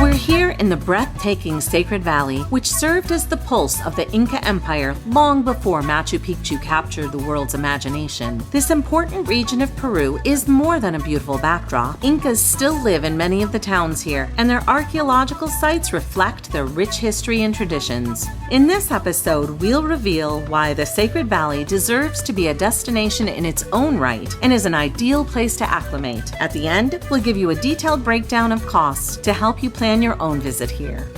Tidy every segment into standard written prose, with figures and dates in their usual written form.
We're here in the breathtaking Sacred Valley, which served as the pulse of the Inca Empire long before Machu Picchu captured the world's imagination. This important region of Peru is more than a beautiful backdrop. Incas still live in many of the towns here, and their archaeological sites reflect their rich history and traditions. In this episode, we'll reveal why the Sacred Valley deserves to be a destination in its own right and is an ideal place to acclimate. At the end, we'll give you a detailed breakdown of costs to help you plan your own visit here.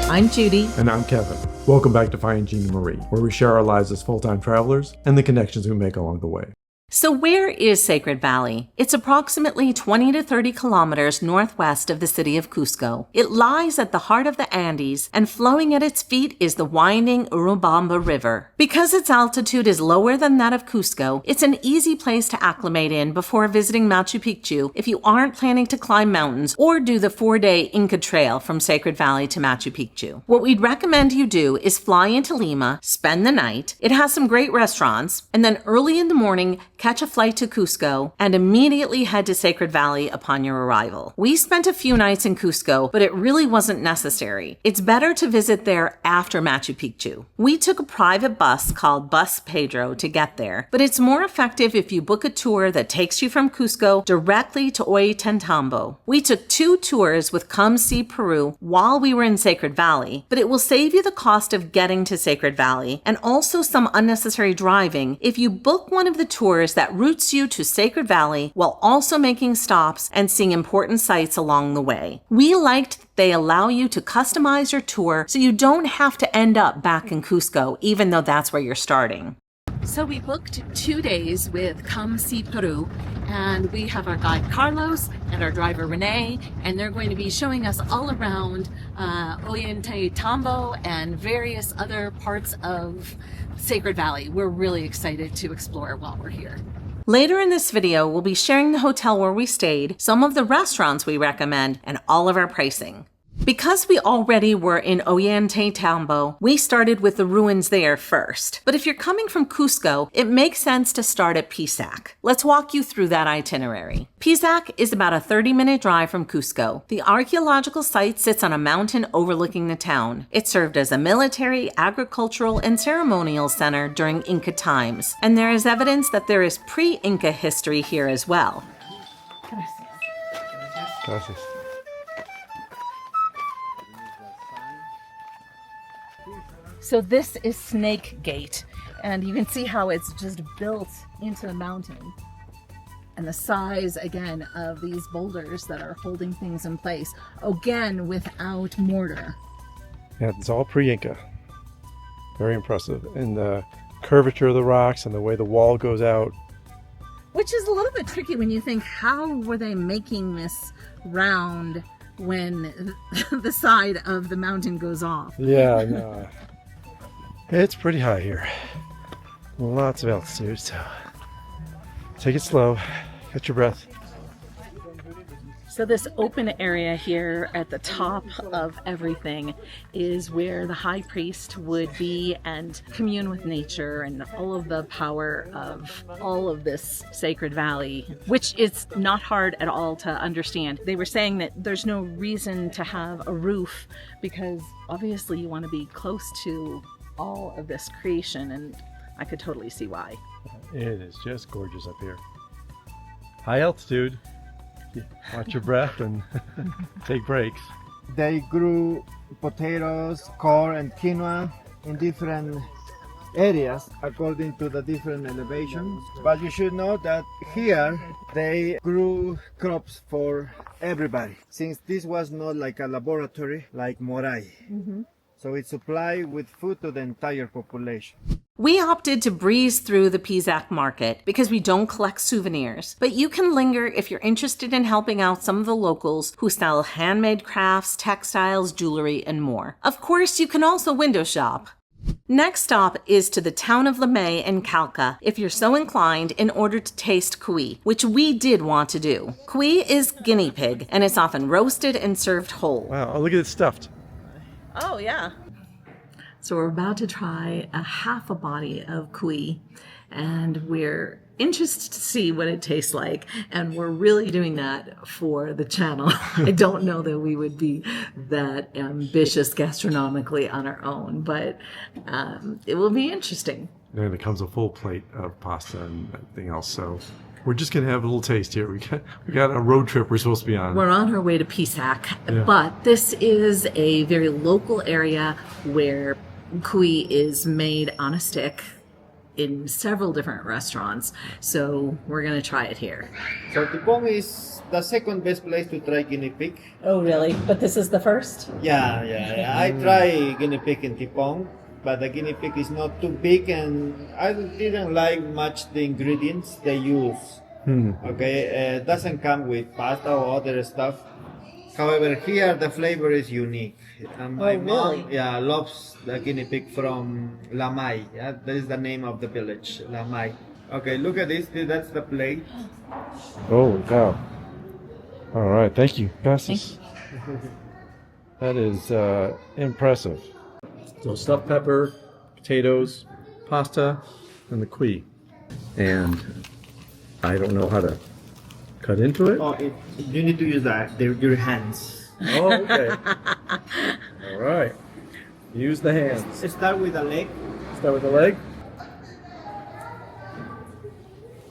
I'm Judy. And I'm Kevin. Welcome back to Finding Gina Marie, where we share our lives as full-time travelers and the connections we make along the way. So where is Sacred Valley? It's approximately 20 to 30 kilometers northwest of the city of Cusco. It lies at the heart of the Andes, and flowing at its feet is the winding Urubamba River. Because its altitude is lower than that of Cusco, it's an easy place to acclimate in before visiting Machu Picchu if you aren't planning to climb mountains or do the 4-day Inca Trail from Sacred Valley to Machu Picchu. What we'd recommend you do is fly into Lima, spend the night. It has some great restaurants, and then early in the morning, catch a flight to Cusco, and immediately head to Sacred Valley upon your arrival. We spent a few nights in Cusco, but it really wasn't necessary. It's better to visit there after Machu Picchu. We took a private bus called Bus Pedro to get there, but it's more effective if you book a tour that takes you from Cusco directly to Ollantaytambo. We took 2 tours with COME SEE PERU while we were in Sacred Valley, but it will save you the cost of getting to Sacred Valley and also some unnecessary driving if you book one of the tours that routes you to Sacred Valley while also making stops and seeing important sites along the way. We liked that they allow you to customize your tour so you don't have to end up back in Cusco, even though that's where you're starting. So we booked 2 days with COME SEE PERU, and we have our guide Carlos and our driver Renee, and they're going to be showing us all around Ollantaytambo and various other parts of Sacred Valley. We're really excited to explore while we're here. Later in this video, we'll be sharing the hotel where we stayed, some of the restaurants we recommend, and all of our pricing. Because we already were in Ollantaytambo, we started with the ruins there first. But if you're coming from Cusco, it makes sense to start at Pisac. Let's walk you through that itinerary. Pisac is about a 30-minute drive from Cusco. The archaeological site sits on a mountain overlooking the town. It served as a military, agricultural, and ceremonial center during Inca times. And there is evidence that there is pre-Inca history here as well. Gracias. So this is Snake Gate, and you can see how it's just built into the mountain. And the size, again, of these boulders that are holding things in place, again, without mortar. Yeah, it's all pre-Inca. Very impressive. And the curvature of the rocks and the way the wall goes out. Which is a little bit tricky when you think, how were they making this round when the side of the mountain goes off? Yeah, no. It's pretty high here. Lots of altitude, so take it slow, catch your breath. So this open area here at the top of everything is where the high priest would be and commune with nature and all of the power of all of this Sacred Valley, which is not hard at all to understand. They were saying that there's no reason to have a roof because obviously you want to be close to all of this creation, and I could totally see why. It is just gorgeous up here. High altitude. Watch your breath and take breaks. They grew potatoes, corn, and quinoa in different areas according to the different elevations. But you should know that here they grew crops for everybody, since this was not like a laboratory like Moray. So it supplied with food to the entire population. We opted to breeze through the Pisac Market because we don't collect souvenirs, but you can linger if you're interested in helping out some of the locals who sell handmade crafts, textiles, jewelry, and more. Of course, you can also window shop. Next stop is to the town of Limay and Calca, if you're so inclined, in order to taste cuy, which we did want to do. Cuy is guinea pig, and it's often roasted and served whole. Wow, oh, look at it stuffed. Oh, yeah. So we're about to try a half a body of cuy, and we're interested to see what it tastes like, and we're really doing that for the channel. I don't know that we would be that ambitious gastronomically on our own, but it will be interesting. And it comes a full plate of pasta and everything else. So we're just gonna have a little taste here. We got a road trip we're supposed to be on. We're on our way to Pisac, but this is a very local area where cuy is made on a stick in several different restaurants. So we're gonna try it here. So Tipong is the second best place to try guinea pig. Oh, really? But this is the first? Yeah. I try guinea pig in Tipong, but the guinea pig is not too big, and I didn't like much the ingredients they use. Okay, it doesn't come with pasta or other stuff. However, here the flavor is unique. My mom, loves the guinea pig from Lamay. Yeah, that is the name of the village, Lamay. Okay, look at this. That's the plate. Oh, wow. All right, thank you. Pass this. That is impressive. So stuffed pepper, potatoes, pasta, and the cuy. And I don't know how to cut into it. Oh, you need to use your hands. Oh, okay. All right. Use the hands. Start with the leg. Start with the leg.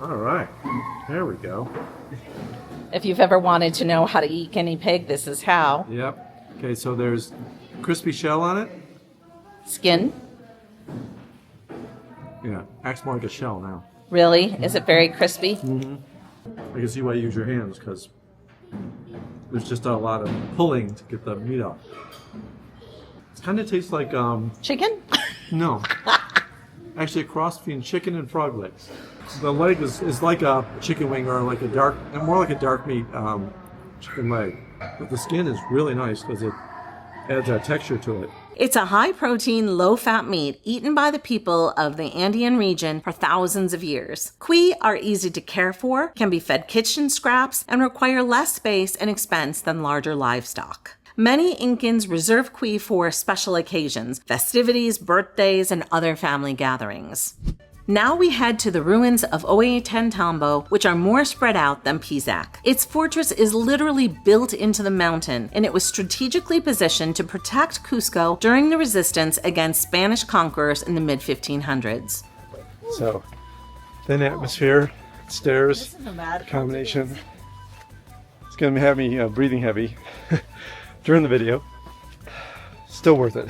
All right. There we go. If you've ever wanted to know how to eat guinea pig, this is how. Yep. Okay, so there's crispy shell on it. Skin. Yeah, acts more like a shell now. Really? Is it very crispy? I can see why you use your hands, because there's just a lot of pulling to get the meat out. It kind of tastes like Chicken? no, actually a cross between chicken and frog legs. The leg is like a chicken wing, or like more like a dark meat chicken leg. But the skin is really nice because it adds that texture to it. It's a high-protein, low-fat meat eaten by the people of the Andean region for thousands of years. Cuy are easy to care for, can be fed kitchen scraps, and require less space and expense than larger livestock. Many Incans reserve cuy for special occasions, festivities, birthdays, and other family gatherings. Now we head to the ruins of Ollantaytambo, which are more spread out than Pisac. Its fortress is literally built into the mountain, and it was strategically positioned to protect Cusco during the resistance against Spanish conquerors in the mid-1500s. So, thin atmosphere, stairs, combination. It's going to have me breathing heavy during the video. Still worth it.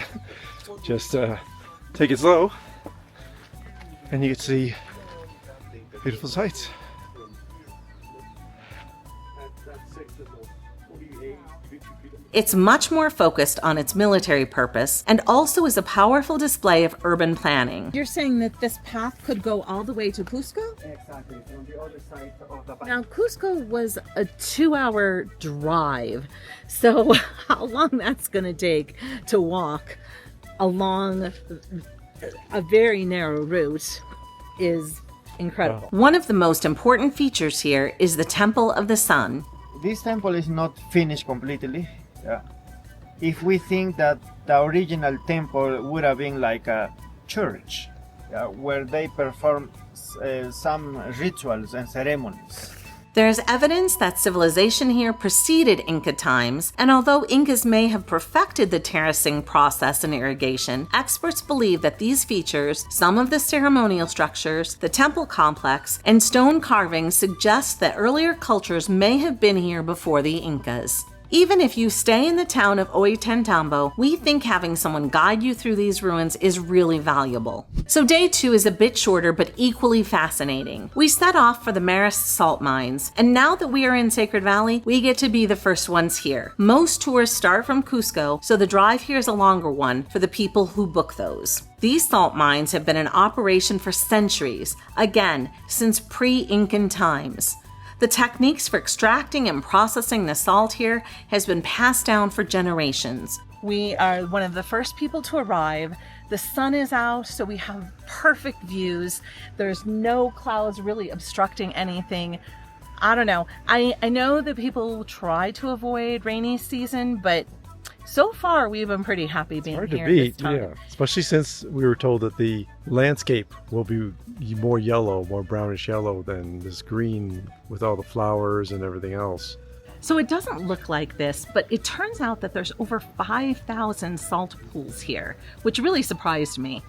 Just take it slow, and you can see beautiful sights. It's much more focused on its military purpose and also is a powerful display of urban planning. You're saying that this path could go all the way to Cusco? Exactly, from the other side of the path. Now, Cusco was a 2-hour drive. So how long that's going to take to walk along a very narrow route is incredible. One of the most important features here is the Temple of the Sun. This temple is not finished completely. If we think that the original temple would have been like a church, where they perform some rituals and ceremonies. There's evidence that civilization here preceded Inca times, and although Incas may have perfected the terracing process and irrigation, experts believe that these features, some of the ceremonial structures, the temple complex, and stone carvings suggest that earlier cultures may have been here before the Incas. Even if you stay in the town of Ollantaytambo, we think having someone guide you through these ruins is really valuable. So day 2 is a bit shorter but equally fascinating. We set off for the Marist salt mines, and now that we are in Sacred Valley, we get to be the first ones here. Most tours start from Cusco, so the drive here is a longer one for the people who book those. These salt mines have been in operation for centuries, again, since pre-Incan times. The techniques for extracting and processing the salt here has been passed down for generations. We are one of the first people to arrive. The sun is out, so we have perfect views. There's no clouds really obstructing anything. I don't know. I know that people try to avoid rainy season, but So far, we've been pretty happy being Hard to here beat, this time. yeah. Especially since we were told that the landscape will be more yellow, more brownish yellow than this green with all the flowers and everything else. So it doesn't look like this, but it turns out that there's over 5,000 salt pools here, which really surprised me.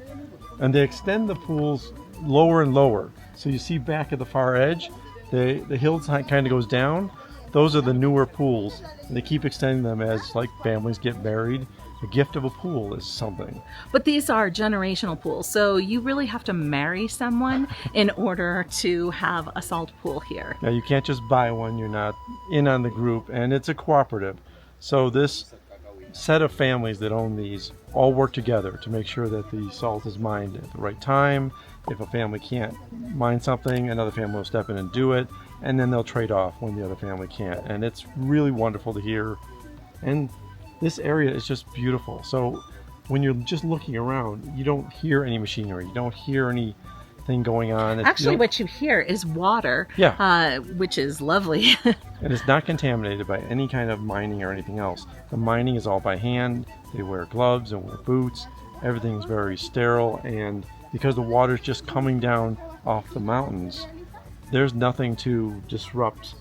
And they extend the pools lower and lower. So you see back at the far edge, the hillside kind of goes down. Those are the newer pools. And they keep extending them as like families get married. The gift of a pool is something. But these are generational pools, so you really have to marry someone in order to have a salt pool here. Now you can't just buy one, you're not in on the group, and it's a cooperative. So this set of families that own these all work together to make sure that the salt is mined at the right time. If a family can't mine something, another family will step in and do it, and then they'll trade off when the other family can't. And it's really wonderful to hear. And this area is just beautiful. So when you're just looking around, you don't hear any machinery, you don't hear anything going on. Actually, what you hear is water, which is lovely. And it's not contaminated by any kind of mining or anything else. The mining is all by hand. They wear gloves and wear boots. Everything's very sterile, and because the water's just coming down off the mountains, there's nothing to disrupt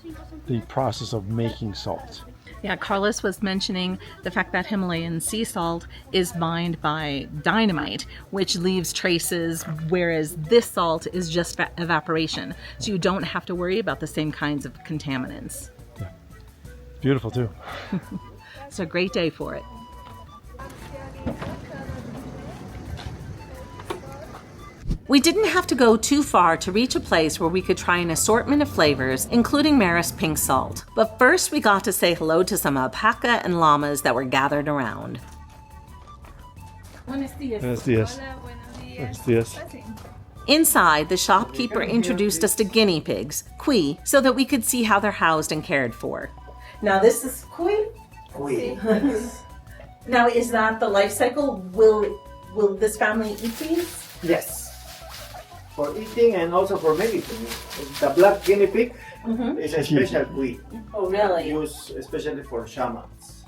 the process of making salt. Yeah, Carlos was mentioning the fact that Himalayan sea salt is mined by dynamite, which leaves traces, whereas this salt is just evaporation. So you don't have to worry about the same kinds of contaminants. Yeah. Beautiful too. It's a great day for it. We didn't have to go too far to reach a place where we could try an assortment of flavors, including Maris pink salt. But first we got to say hello to some alpaca and llamas that were gathered around. Buenos dias. Buenos dias. Inside, the shopkeeper introduced us to guinea pigs, Cuy, so that we could see how they're housed and cared for. Now this is Cuy? Now is that the life cycle? Will this family eat these? Yes. For eating and also for medicine. The black guinea pig is a special breed. Oh, really? Used especially for shamans.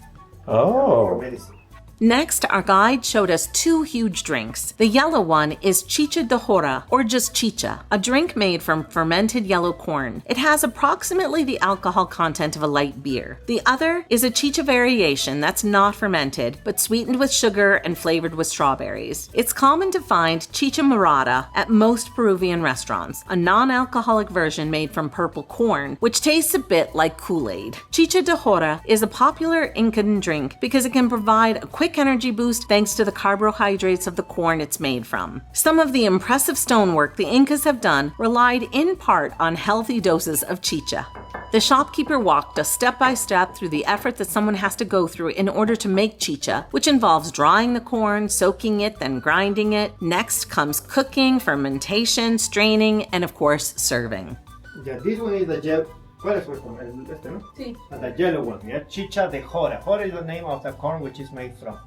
Oh. For medicine. Next, our guide showed us two huge drinks. The yellow one is chicha de jora, or just chicha, a drink made from fermented yellow corn. It has approximately the alcohol content of a light beer. The other is a chicha variation that's not fermented, but sweetened with sugar and flavored with strawberries. It's common to find chicha morada at most Peruvian restaurants, a non-alcoholic version made from purple corn, which tastes a bit like Kool-Aid. Chicha de jora is a popular Incan drink because it can provide a quick energy boost thanks to the carbohydrates of the corn it's made from. Some of the impressive stonework the Incas have done relied in part on healthy doses of chicha. The shopkeeper walked us step by step through the effort that someone has to go through in order to make chicha, which involves drying the corn, soaking it, then grinding it. Next comes cooking, fermentation, straining, and of course, serving. Yeah, this one is the gel. ¿Cuál es este, no? Sí. And the yellow one, yeah, chicha de jora. Jora is the name of the corn which is made from.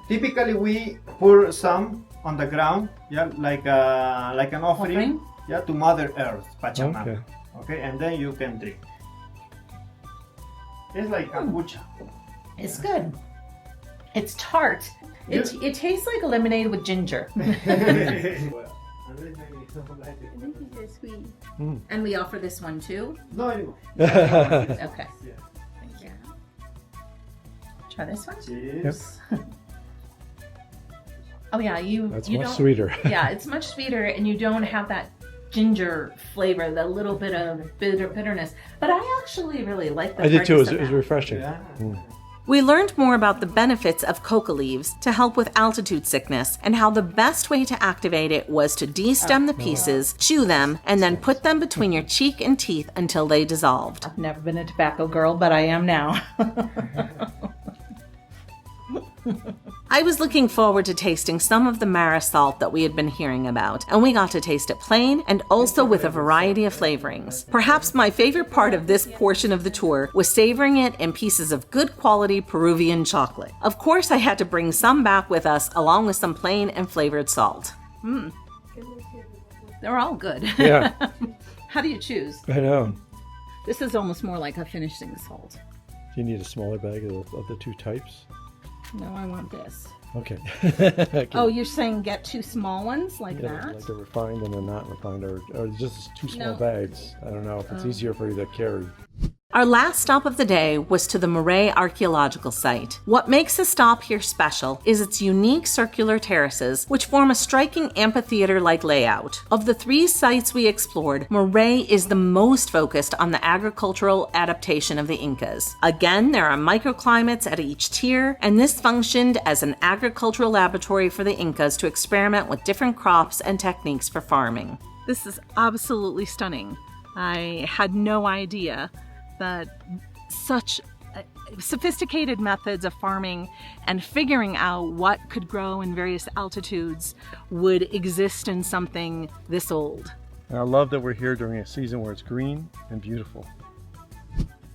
Typically, we pour some on the ground, yeah, like an offering, yeah, to Mother Earth, Pachamama. Okay, and then you can drink. It's like kombucha. It's good. It's tart. It tastes like a lemonade with ginger. And we offer this one too? No anymore. Okay. Thank you. Try this one? Cheers. Oh yeah, That's you much don't, sweeter. Yeah, it's much sweeter, and you don't have that ginger flavor, that little bit of bitterness. But I actually really like the I did too. It was tartness of that. refreshing. Yeah. We learned more about the benefits of coca leaves to help with altitude sickness and how the best way to activate it was to de-stem the pieces, chew them, and then put them between your cheek and teeth until they dissolved. I've never been a tobacco girl, but I am now. I was looking forward to tasting some of the Mara salt that we had been hearing about, and we got to taste it plain and also with a variety of flavorings. Perhaps my favorite part of this portion of the tour was savoring it in pieces of good quality Peruvian chocolate. Of course, I had to bring some back with us along with some plain and flavored salt. They're all good. Yeah. How do you choose? I know. This is almost more like a finishing salt. Do you need a smaller bag of the two types? No, I want this. Okay. Oh, you're saying get 2 small ones like Yeah, that? like a refined and a not refined, or just 2 small No. bags. I don't know if it's easier for you to carry. Our last stop of the day was to the Moray archaeological site. What makes the stop here special is its unique circular terraces, which form a striking amphitheater-like layout. Of the 3 sites we explored, Moray is the most focused on the agricultural adaptation of the Incas. Again, there are microclimates at each tier, and this functioned as an agricultural laboratory for the Incas to experiment with different crops and techniques for farming. This is absolutely stunning. I had no idea that such sophisticated methods of farming and figuring out what could grow in various altitudes would exist in something this old. And I love that we're here during a season where it's green and beautiful.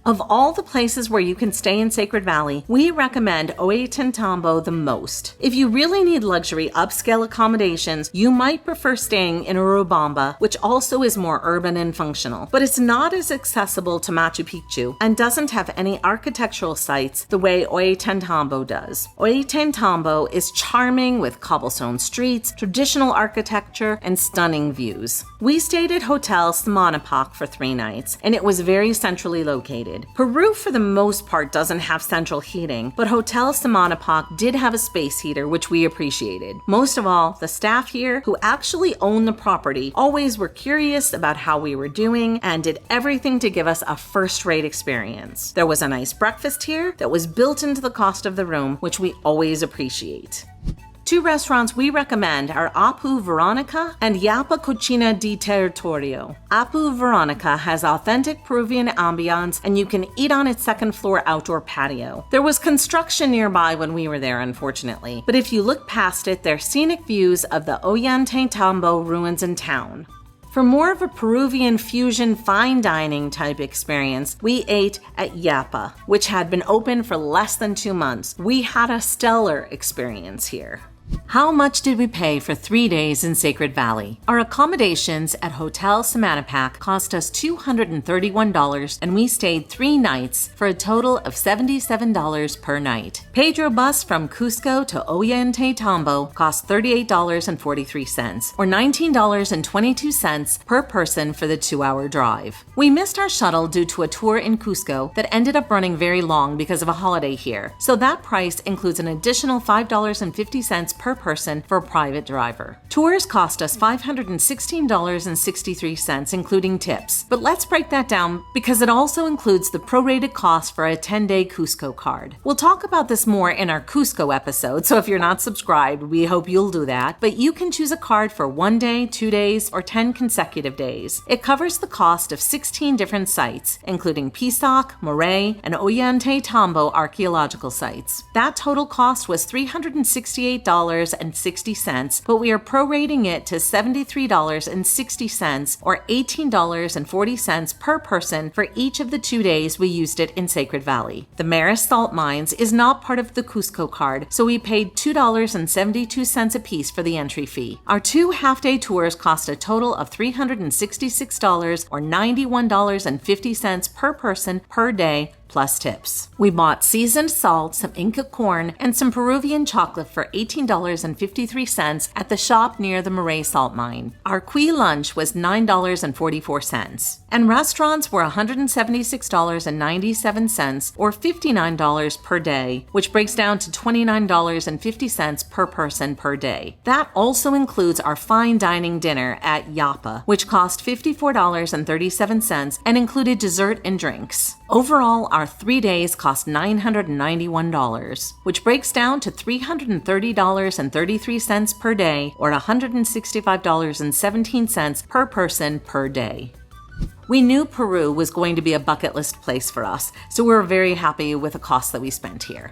Of all the places where you can stay in Sacred Valley, we recommend Ollantaytambo the most. If you really need luxury upscale accommodations, you might prefer staying in Urubamba, which also is more urban and functional. But it's not as accessible to Machu Picchu and doesn't have any architectural sites the way Ollantaytambo does. Ollantaytambo is charming with cobblestone streets, traditional architecture, and stunning views. We stayed at Hotel Samanapak for 3 nights, and it was very centrally located. Peru, for the most part, doesn't have central heating, but Hotel Samanapak did have a space heater, which we appreciated. Most of all, the staff here, who actually own the property, always were curious about how we were doing and did everything to give us a first-rate experience. There was a nice breakfast here that was built into the cost of the room, which we always appreciate. 2 restaurants we recommend are Apu Veronica and Yapa Cocina di Territorio. Apu Veronica has authentic Peruvian ambiance, and you can eat on its 2nd floor outdoor patio. There was construction nearby when we were there, unfortunately, but if you look past it, there are scenic views of the Ollantaytambo Ruins in town. For more of a Peruvian fusion fine dining type experience, we ate at Yapa, which had been open for less than 2 months. We had a stellar experience here. How much did we pay for 3 days in Sacred Valley? Our accommodations at Hotel Samanapak cost us $231, and we stayed 3 nights for a total of $77 per night. Pedro bus from Cusco to Ollantaytambo cost $38.43, or $19.22 per person for the 2-hour drive. We missed our shuttle due to a tour in Cusco that ended up running very long because of a holiday here, so that price includes an additional $5.50 per person for a private driver. Tours cost us $516.63, including tips. But let's break that down because it also includes the prorated cost for a 10-day Cusco card. We'll talk about this more in our Cusco episode, so if you're not subscribed, we hope you'll do that. But you can choose a card for 1 day, 2 days, or 10 consecutive days. It covers the cost of 16 different sites, including Pisac, Moray, and Ollantaytambo archaeological sites. That total cost was $368.60, but we are prorating it to $73.60, or $18.40 per person for each of the 2 days we used it in Sacred Valley. The Maris Salt Mines is not part of the Cusco card, so we paid $2.72 apiece for the entry fee. Our 2 half-day tours cost a total of $366, or $91.50 per person per day, plus tips. We bought seasoned salt, some Inca corn, and some Peruvian chocolate for $18.53 at the shop near the Moray salt mine. Our Cuy lunch was $9.44, and restaurants were $176.97, or $59 per day, which breaks down to $29.50 per person per day. That also includes our fine dining dinner at Yapa, which cost $54.37 and included dessert and drinks. Overall, our 3 days cost $991, which breaks down to $330.33 per day, or $165.17 per person per day. We knew Peru was going to be a bucket list place for us, so we were very happy with the cost that we spent here.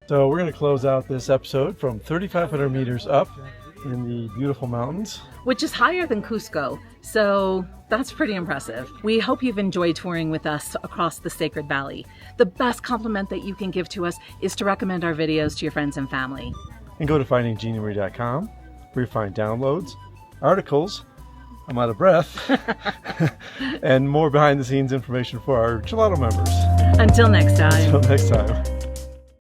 So we're going to close out this episode from 3,500 meters up in the beautiful mountains. Which is higher than Cusco, so that's pretty impressive. We hope you've enjoyed touring with us across the Sacred Valley. The best compliment that you can give to us is to recommend our videos to your friends and family. And go to findingginamarie.com where you find downloads, articles, I'm out of breath, and more behind the scenes information for our gelato members. Until next time. Until next time.